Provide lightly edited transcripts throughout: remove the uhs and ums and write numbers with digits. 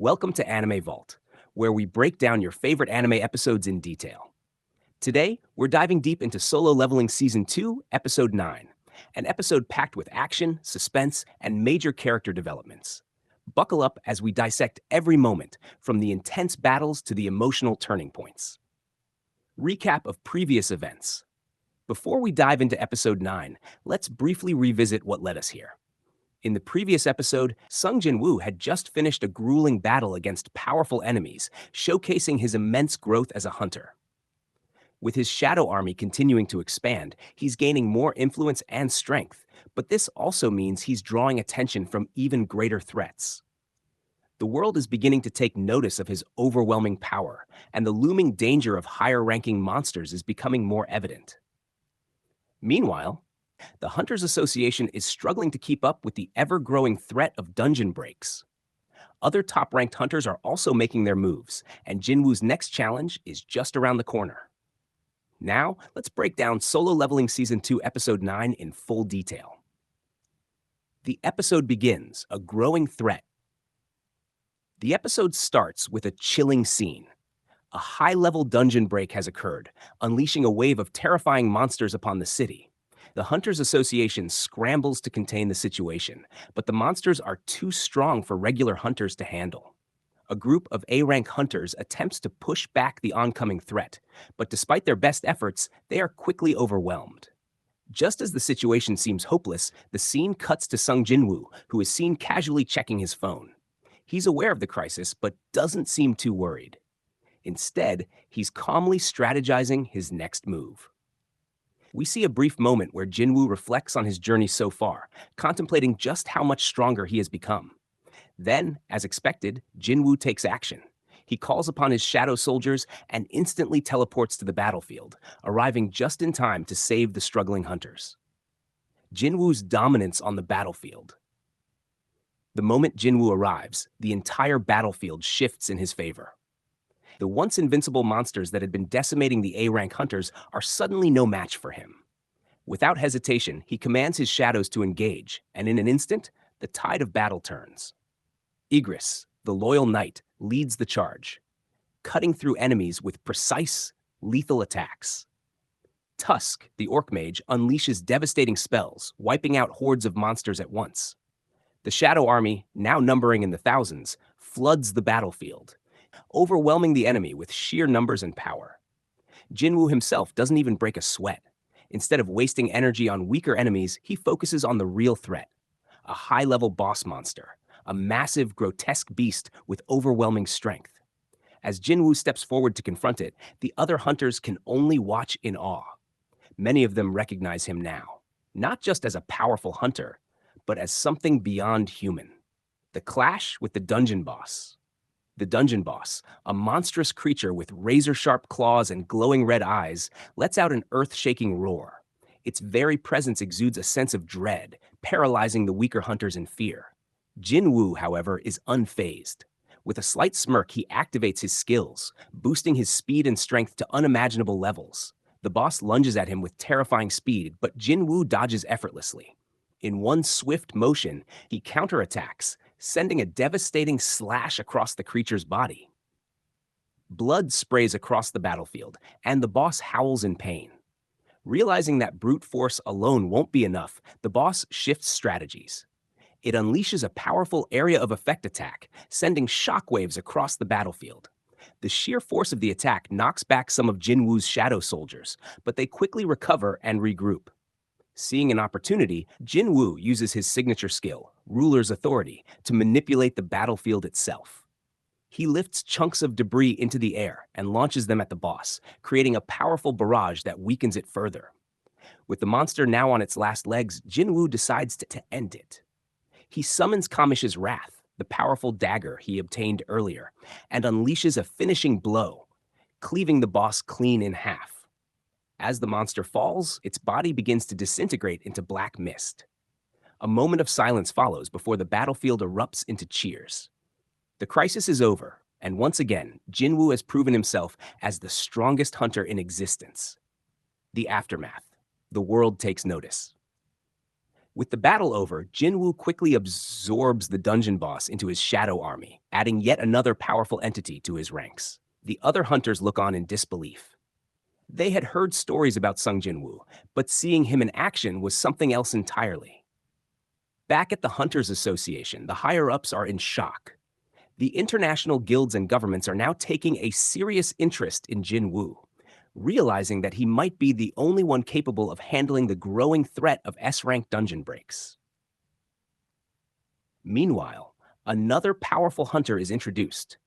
Welcome to Anime Vault, where we break down your favorite anime episodes in detail. Today, we're diving deep into Solo Leveling Season 2, Episode 9, an episode packed with action, suspense, and major character developments. Buckle up as we dissect every moment, from the intense battles to the emotional turning points. Recap of previous events. Before we dive into Episode 9, let's briefly revisit what led us here. In the previous episode, Sung Jin-woo had just finished a grueling battle against powerful enemies, showcasing his immense growth as a hunter. With his shadow army continuing to expand, he's gaining more influence and strength, but this also means he's drawing attention from even greater threats. The world is beginning to take notice of his overwhelming power, and the looming danger of higher-ranking monsters is becoming more evident. Meanwhile, the Hunters Association is struggling to keep up with the ever-growing threat of dungeon breaks. Other top-ranked hunters are also making their moves, and Jinwoo's next challenge is just around the corner. Now, let's break down Solo Leveling Season 2, Episode 9 in full detail. The episode begins, a growing threat. The episode starts with a chilling scene. A high-level dungeon break has occurred, unleashing a wave of terrifying monsters upon the city. The Hunters Association scrambles to contain the situation, but the monsters are too strong for regular hunters to handle. A group of A-rank hunters attempts to push back the oncoming threat, but despite their best efforts, they are quickly overwhelmed. Just as the situation seems hopeless, the scene cuts to Sung Jin-woo, who is seen casually checking his phone. He's aware of the crisis, but doesn't seem too worried. Instead, he's calmly strategizing his next move. We see a brief moment where Jinwoo reflects on his journey so far, contemplating just how much stronger he has become. Then, as expected, Jinwoo takes action. He calls upon his shadow soldiers and instantly teleports to the battlefield, arriving just in time to save the struggling hunters. Jinwoo's dominance on the battlefield. The moment Jinwoo arrives, the entire battlefield shifts in his favor. The once invincible monsters that had been decimating the A-rank hunters are suddenly no match for him. Without hesitation, he commands his shadows to engage, and in an instant, the tide of battle turns. Igris, the loyal knight, leads the charge, cutting through enemies with precise, lethal attacks. Tusk, the orc mage, unleashes devastating spells, wiping out hordes of monsters at once. The shadow army, now numbering in the thousands, floods the battlefield, overwhelming the enemy with sheer numbers and power. Jinwoo himself doesn't even break a sweat. Instead of wasting energy on weaker enemies, he focuses on the real threat, a high-level boss monster, a massive, grotesque beast with overwhelming strength. As Jinwoo steps forward to confront it, the other hunters can only watch in awe. Many of them recognize him now, not just as a powerful hunter, but as something beyond human. The clash with the dungeon boss. The dungeon boss, a monstrous creature with razor-sharp claws and glowing red eyes, lets out an earth-shaking roar. Its very presence exudes a sense of dread, paralyzing the weaker hunters in fear. Jinwoo, however, is unfazed. With a slight smirk, he activates his skills, boosting his speed and strength to unimaginable levels. The boss lunges at him with terrifying speed, but Jinwoo dodges effortlessly. In one swift motion, he counterattacks, sending a devastating slash across the creature's body. Blood sprays across the battlefield, and the boss howls in pain. Realizing that brute force alone won't be enough, the boss shifts strategies. It unleashes a powerful area of effect attack, sending shockwaves across the battlefield. The sheer force of the attack knocks back some of Jinwoo's shadow soldiers, but they quickly recover and regroup. Seeing an opportunity, Jinwoo uses his signature skill, Ruler's Authority, to manipulate the battlefield itself. He lifts chunks of debris into the air and launches them at the boss, creating a powerful barrage that weakens it further. With the monster now on its last legs, Jinwoo decides to end it. He summons Kamish's Wrath, the powerful dagger he obtained earlier, and unleashes a finishing blow, cleaving the boss clean in half. As the monster falls, its body begins to disintegrate into black mist. A moment of silence follows before the battlefield erupts into cheers. The crisis is over, and once again, Jinwoo has proven himself as the strongest hunter in existence. The aftermath. The world takes notice. With the battle over, Jinwoo quickly absorbs the dungeon boss into his shadow army, adding yet another powerful entity to his ranks. The other hunters look on in disbelief. They had heard stories about Sung Jinwoo, but seeing him in action was something else entirely. Back at the Hunters Association, the higher-ups are in shock. The international guilds and governments are now taking a serious interest in Jinwoo, realizing that he might be the only one capable of handling the growing threat of S-rank dungeon breaks. Meanwhile, another powerful hunter is introduced,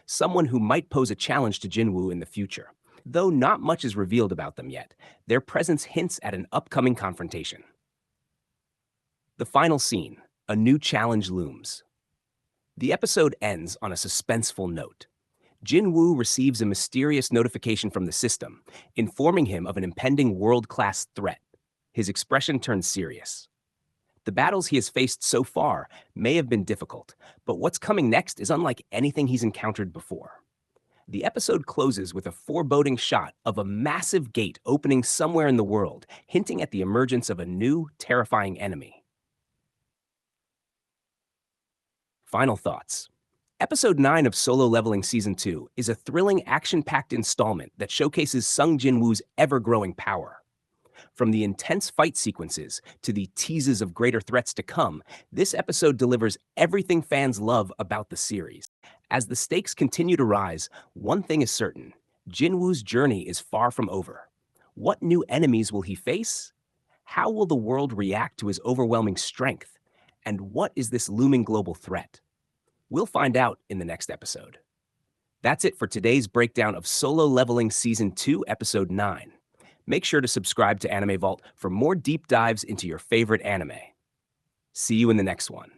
someone who might pose a challenge to Jinwoo in the future. Though not much is revealed about them yet, their presence hints at an upcoming confrontation. The final scene, a new challenge looms. The episode ends on a suspenseful note. Jinwoo receives a mysterious notification from the system, informing him of an impending world-class threat. His expression turns serious. The battles he has faced so far may have been difficult, but what's coming next is unlike anything he's encountered before. The episode closes with a foreboding shot of a massive gate opening somewhere in the world, hinting at the emergence of a new, terrifying enemy. Final thoughts. Episode 9 of Solo Leveling Season 2 is a thrilling, action-packed installment that showcases Sung Jinwoo's ever-growing power. From the intense fight sequences to the teases of greater threats to come, this episode delivers everything fans love about the series. As the stakes continue to rise, one thing is certain: Jinwoo's journey is far from over. What new enemies will he face? How will the world react to his overwhelming strength? And what is this looming global threat? We'll find out in the next episode. That's it for today's breakdown of Solo Leveling Season 2, Episode 9. Make sure to subscribe to Anime Vault for more deep dives into your favorite anime. See you in the next one.